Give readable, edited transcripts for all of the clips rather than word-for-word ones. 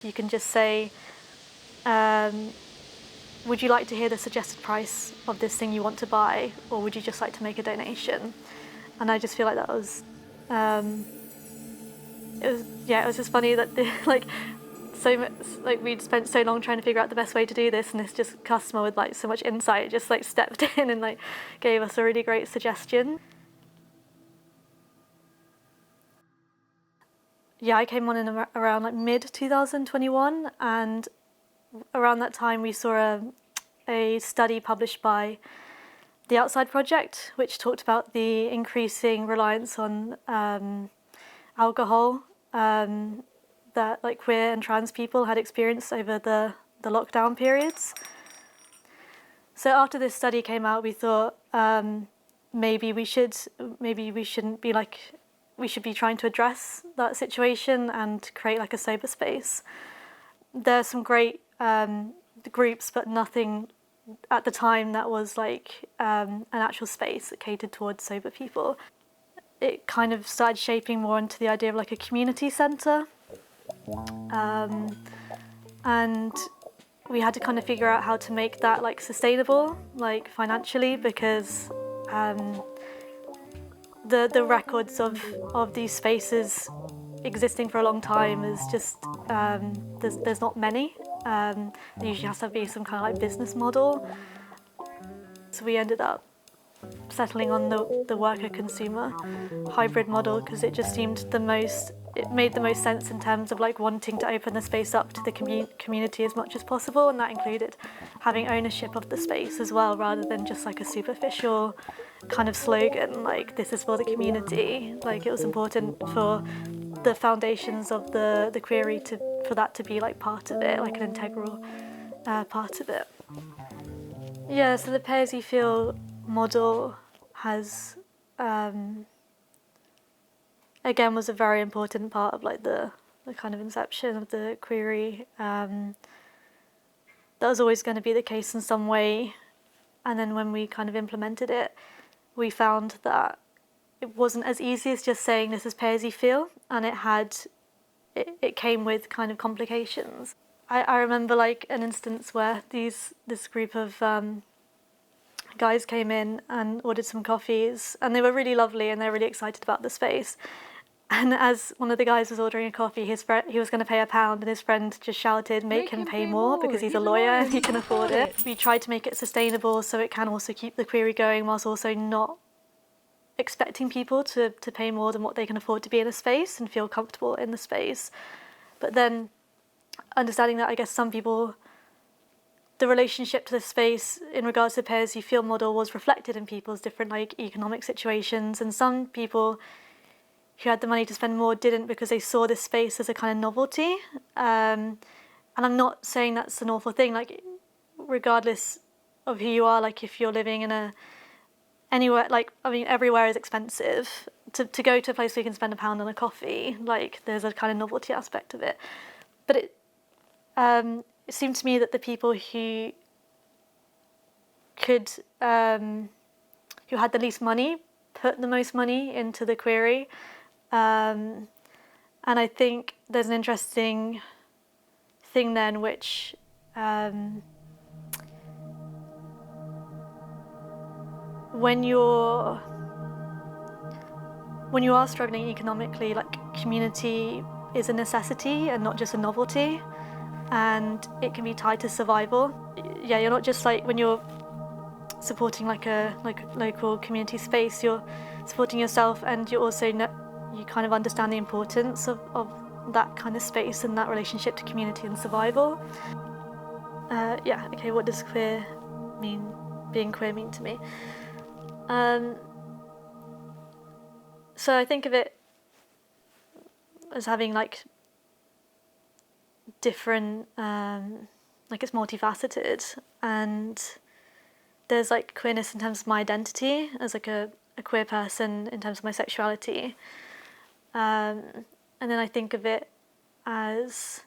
You can just say, would you like to hear the suggested price of this thing you want to buy, or would you just like to make a donation? And I just feel like that was, it was just funny that we'd spent so long trying to figure out the best way to do this, and this just customer with like so much insight just like stepped in and like gave us a really great suggestion. Yeah, I came on in around like mid 2021, and around that time we saw a study published by the Outside Project, which talked about the increasing reliance on alcohol that like queer and trans people had experienced over the lockdown periods. So after this study came out, we thought maybe we shouldn't be like, we should be trying to address that situation and create like a sober space. There's some great groups, but nothing at the time that was like an actual space that catered towards sober people. It kind of started shaping more into the idea of like a community centre. And we had to kind of figure out how to make that like sustainable, like financially, because the records of these spaces existing for a long time is just there's not many. There usually has to be some kind of like business model. So we ended up settling on the worker-consumer hybrid model because it just seemed it made the most sense in terms of like wanting to open the space up to the community as much as possible, and that included having ownership of the space as well, rather than just like a superficial kind of slogan like this is for the community. Like it was important for the foundations of the Queery for that to be like part of it, like an integral part of it. Yeah, so the Posi-Feel model has again was a very important part of like the kind of inception of the Queery. That was always going to be the case in some way, and then when we kind of implemented it, we found that it wasn't as easy as just saying this is Posi-Feel, and it came with kind of complications. I remember like an instance where this group of guys came in and ordered some coffees, and they were really lovely and they're really excited about the space. And as one of the guys was ordering a coffee, he was going to pay £1, and his friend just shouted, make him pay more because he's a lawyer and he can afford it. We tried to make it sustainable so it can also keep the Queery going whilst also not expecting people to pay more than what they can afford to be in a space and feel comfortable in the space. But then understanding that I guess some people, the relationship to the space in regards to the Posi-Feel model was reflected in people's different like economic situations, and some people who had the money to spend more didn't because they saw this space as a kind of novelty. And I'm not saying that's an awful thing, like regardless of who you are, like if you're living in anywhere, like I mean everywhere is expensive. To go to a place where you can spend £1 on a coffee, like there's a kind of novelty aspect of it. But it seemed to me that the people who could, who had the least money, put the most money into the Queery. And I think there's an interesting thing then, which when you are struggling economically, like community is a necessity and not just a novelty, and it can be tied to survival. Yeah, you're not just like when you're supporting like a local community space, you're supporting yourself, and you also you kind of understand the importance of that kind of space and that relationship to community and survival. Yeah, okay, what does queer mean, being queer mean to me? So I think of it as having like different, like it's multifaceted, and there's like queerness in terms of my identity as like a queer person in terms of my sexuality. And then I think of it as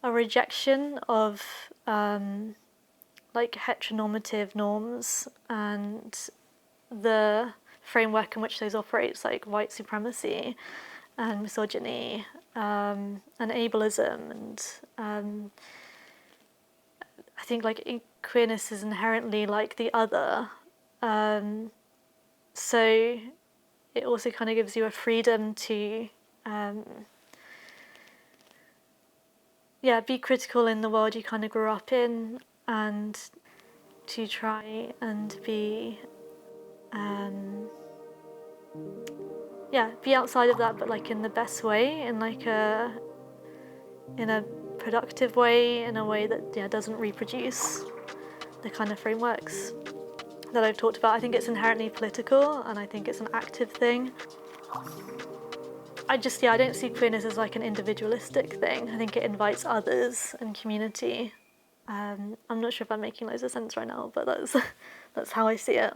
a rejection of like heteronormative norms and the framework in which those operates, like white supremacy. and misogyny, and ableism, and I think like queerness is inherently like the other, so it also kind of gives you a freedom to be critical in the world you kind of grew up in, and to try and be be outside of that, but like in the best way, in like in a productive way, in a way that doesn't reproduce the kind of frameworks that I've talked about. I think it's inherently political, and I think it's an active thing. I don't see queerness as like an individualistic thing. I think it invites others and community. I'm not sure if I'm making loads of sense right now, but that's how I see it.